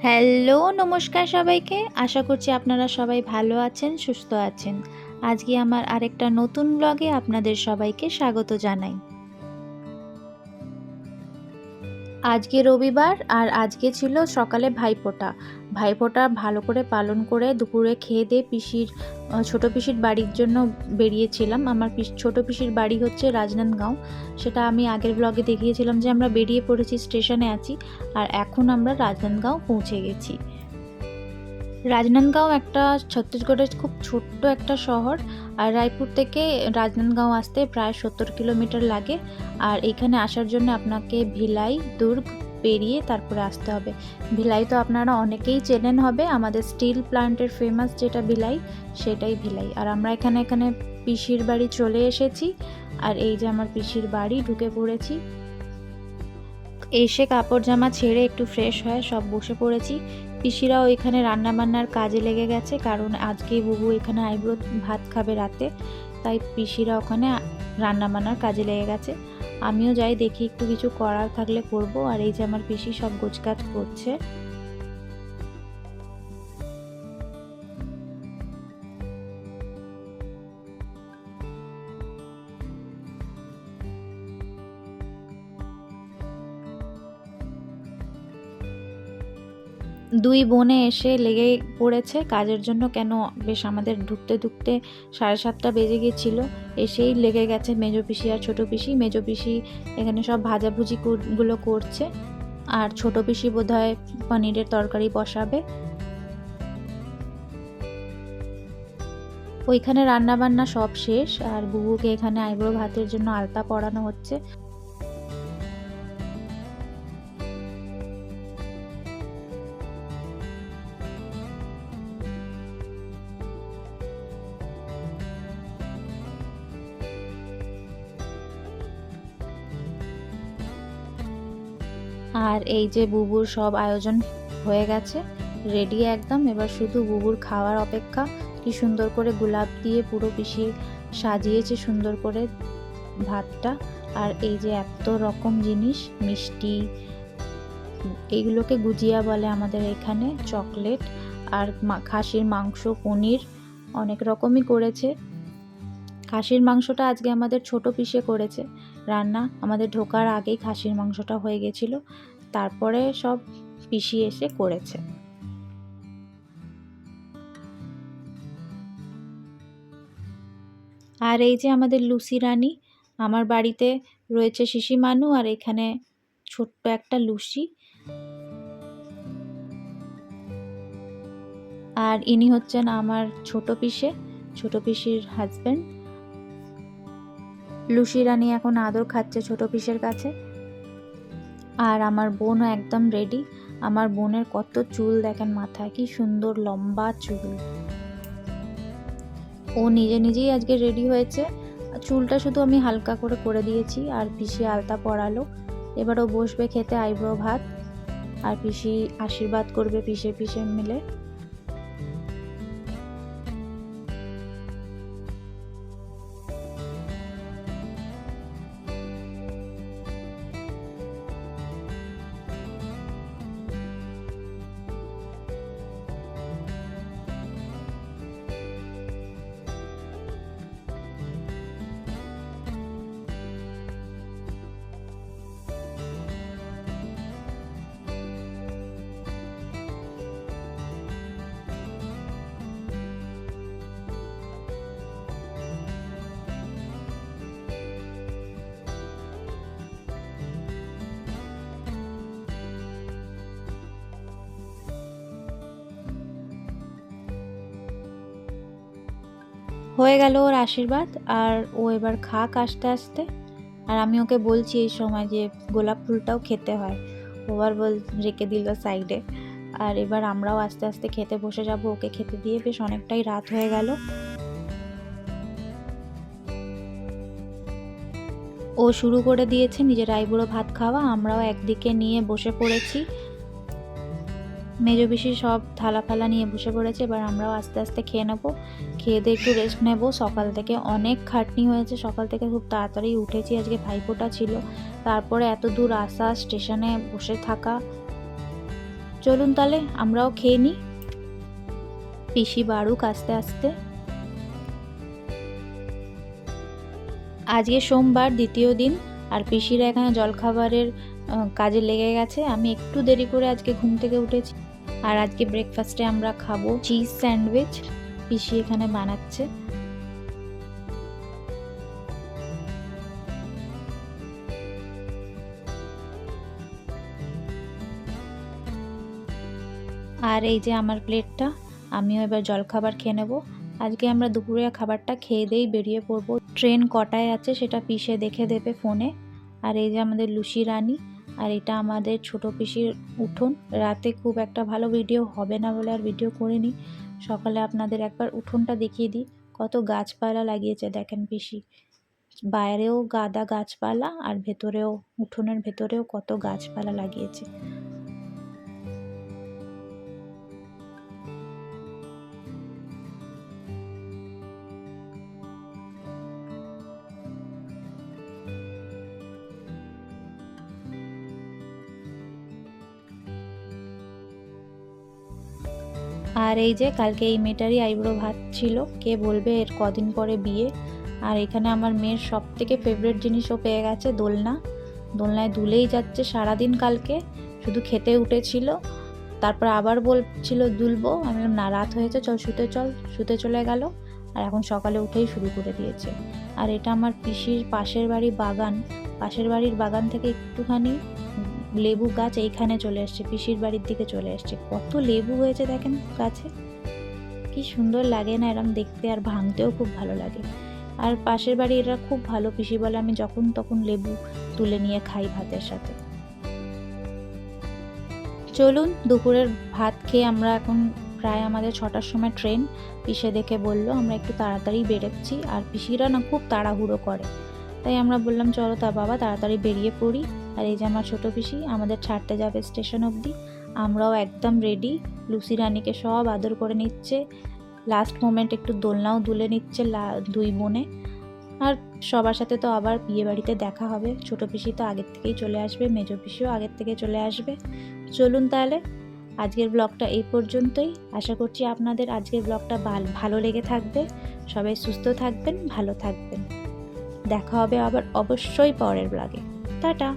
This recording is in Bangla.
হ্যালো, নমস্কার সবাইকে। আশা করছি আপনারা সবাই ভালো আছেন, সুস্থ আছেন। আজকে আমার আরেকটা নতুন ব্লগে আপনাদের সবাইকে স্বাগত জানাই। আজকে রবিবার আর আজকে ছিল সকালে ভাইফোঁটা। ভাইফোঁটা ভালো করে পালন করে দুপুরে খেয়ে দিয়ে ছোট পিসির বাড়ির জন্য বেরিয়েছিলাম। আমার ছোট পিসির বাড়ি হচ্ছে রাজনাঁদগাঁও। সেটা আমি আগের ব্লগে দেখিয়েছিলাম যে আমরা বেরিয়ে পড়েছি, স্টেশনে আছি। আর এখন আমরা রাজনাঁদগাঁও পৌঁছে গেছি। রাজনাঁদগাঁও একটা ছত্তিশগড়ের খুব ছোট্ট একটা শহর। আর রায়পুর থেকে রাজনাঁদগাঁও আসতে প্রায় 70 কিলোমিটার লাগে। আর এইখানে আসার জন্য আপনাকে ভিলাই দুর্গ পেরিয়ে তারপরে আসতে হবে। ভিলাই তো আপনারা অনেকেই চেনেন হবে, আমাদের স্টিল প্ল্যান্টের ফেমাস যেটা ভিলাই, সেটাই ভিলাই। আর আমরা এখানে পিসির বাড়ি চলে এসেছি। আর এই যে আমার পিসির বাড়ি, ঢুকে পড়েছি। এসে কাপড় জামা ছেড়ে একটু ফ্রেশ হয়ে সব বসে পড়েছি। পিসিরাও এখানে রান্নাবান্নার কাজে লেগে গেছে, কারণ আজকে বুবু এখানে আইবুড়ো ভাত খাবে রাতে, তাই পিসিরা ওখানে রান্নাবান্নার কাজে লেগে গেছে। আমিও যাই, দেখি একটু কিছু করার থাকলে করব। আর এই যে আমার পিসি সব গোছকাজ করছে। 2 বোনে এসে লেগে পড়েছে কাজের জন্য। কেন বেশ আমাদের ঢুকতে 7:30 বেজে গেছিল। এসেই লেগে গেছে মেজো পিসি আর ছোট পিসি। মেজো পিসি এখানে সব ভাজাভুজি গুলো করছে, আর ছোট পিসি বোধহয় পনিরের তরকারি বসাবে। ওইখানে রান্না বান্না সব শেষ, আর বুবুকে এখানে আইবুড়ো ভাতের জন্য আলতা পরানো হচ্ছে। আর এই যে বুবুর সব আয়োজন হয়ে গেছে, রেডি একদম। এবার শুধু বুবুর খাওয়ার অপেক্ষা। কি সুন্দর করে গোলাপ দিয়ে পুরো পিসি সাজিয়েছে সুন্দর করে ভাতটা। আর এই যে এত রকম জিনিস, মিষ্টি, এইগুলোকে গুজিয়া বলে আমাদের এখানে, চকলেট, আর খাসির মাংস, পনির, অনেক রকমই করেছে। খাসির মাংসটা আজকে আমাদের ছোট পিসে করেছে রান্না। আমাদের ঢোকার আগেই খাসির মাংসটা হয়ে গেছিলো, তারপরে সব পিসি এসে করেছে। আর এই যে আমাদের লুসি রানী, আমার বাড়িতে রয়েছে শিশি মানু, আর এখানে ছোট্ট একটা লুসি। আর ইনি হচ্ছেন আমার ছোট পিসির হাজবেন্ড। লুসি রানী এখন আদর খাচ্ছে ছোট পিসের কাছে। আর আমার বোনও একদম রেডি। আমার বোনের কত চুল দেখেন মাথায়, কি সুন্দর লম্বা চুল। ও নিজেই আজকে রেডি হয়েছে। চুলটা শুধু আমি হালকা করে দিয়েছি, আর পিসি আলতা পরালো। এবার ও বসবে খেতে আইবুড়ো ভাত, আর পিসি আশীর্বাদ করবে পিসে মিলে। হয়ে গেল ওর আশীর্বাদ, আর ও এবার খাক আস্তে আস্তে। আর আমি ওকে বলছি এই সময় যে গোলাপ ফুলটাও খেতে হয়, ওবার রেখে দিল সাইডে। আর এবার আমরাও আস্তে আস্তে খেতে বসে যাব। ওকে খেতে দিয়ে বেশ অনেকটাই রাত হয়ে গেল। ও শুরু করে দিয়েছে নিজের আইবুড়ো ভাত খাওয়া, আমরাও একদিকে নিয়ে বসে পড়েছি। মেজো পিসি সব থালা ফালা নিয়ে বসে পড়েছে। এবার আমরাও আস্তে আস্তে খেয়ে নেবো। খেয়ে দিয়ে একটু রেস্ট নেব। সকাল থেকে অনেক খাটনি হয়েছে, সকাল থেকে খুব তাড়াতাড়ি উঠেছি, আজকে ভাইফোঁটা ছিল। তারপরে এত দূর আসা, স্টেশনে বসে থাকা, চলুন তাহলে আমরাও খেয়ে নিই, পিসি বাড়ুক আস্তে আস্তে। আজকে সোমবার, দ্বিতীয় দিন, আর পিসিরা এখানে জলখাবারের কাজে লেগে গেছে। আমি একটু দেরি করে আজকে ঘুম থেকে উঠেছি। আর আজকে ব্রেকফাস্টে আমরা খাবো চিজ স্যান্ডউইচ, পিসি এখানে বানাচ্ছে। আর এই যে আমার প্লেটটা, আমিও এবার জলখাবার খেয়ে নেবো। আজকে আমরা দুপুরের খাবারটা খেয়ে দিয়েই বেরিয়ে পড়বো। ট্রেন কটায় আছে সেটা পিসে দেখে দেবে ফোনে। আর এই যে আমাদের লুসি রানী, আর এটা আমাদের ছোট পিসির উঠোন। রাতে খুব একটা ভালো ভিডিও হবে না বলে আর ভিডিও করিনি। সকালে আপনাদের একবার উঠোনটা দেখিয়ে দিই, কত গাছপালা লাগিয়েছে দেখেন পিসি। বাইরেও গাদা গাছপালা, আর ভেতরেও, উঠোনের ভেতরেও কত গাছপালা লাগিয়েছে। আর এই যে কালকে এই মেয়েটারই আইব্রো ভাত ছিল, কে বলবে এর কদিন পরে বিয়ে। আর এখানে আমার মেয়ের সব থেকে ফেভারিট জিনিসও পেয়ে গেছে, দোলনা। দোলনায় দুলেই যাচ্ছে সারাদিন। কালকে শুধু খেতে উঠেছিল, তারপর আবার বলছিল দুলবো। আমি না, রাত হয়েছে, চল শুতে চলে গেল। আর এখন সকালে উঠেই শুরু করে দিয়েছে। আর এটা আমার পিসির পাশের বাড়ির বাগান। পাশের বাড়ির বাগান থেকে একটুখানি লেবু গাছ এইখানে চলে এসছে, পিসির বাড়ির দিকে চলে এসছে। কত লেবু হয়েছে দেখেন গাছে, কি সুন্দর লাগে না এরম দেখতে, আর ভাঙতেও খুব ভালো লাগে। আর পাশের বাড়ি এরা খুব ভালো, পিসি বলে আমি যখন তখন লেবু তুলে নিয়ে খাই ভাতের সাথে। চলুন দুপুরের ভাত খেয়ে আমরা এখন প্রায় আমাদের 6টার সময় ট্রেন। পিসে দেখে বলল আমরা একটু তাড়াতাড়ি বেরোচ্ছি, আর পিসিরা না খুব তাড়াহুড়ো করে, তাই আমরা বললাম চলো তা বাবা তাড়াতাড়ি বেরিয়ে পড়ি। আর এই যে আমার ছোটো পিসি আমাদের ছাড়তে যাবে স্টেশন অবধি, আমরাও একদম রেডি। লুসি রানীকে সব আদর করে নিচ্ছে, লাস্ট মোমেন্ট একটু দোলনাও দুলে নিচ্ছে দুই বোনে। আর সবার সাথে তো আবার বিয়ে বাড়িতে দেখা হবে। ছোটো পিসি তো আগের থেকেই চলে আসবে, মেজো পিসিও আগের থেকে চলে আসবে। চলুন তাহলে আজকের ব্লগটা এই পর্যন্তই। আশা করছি আপনাদের আজকের ব্লগটা ভালো লেগে থাকবে। সবাই সুস্থ থাকবেন, ভালো থাকবেন। দেখা হবে আবার অবশ্যই পরের ব্লগে। টাটা।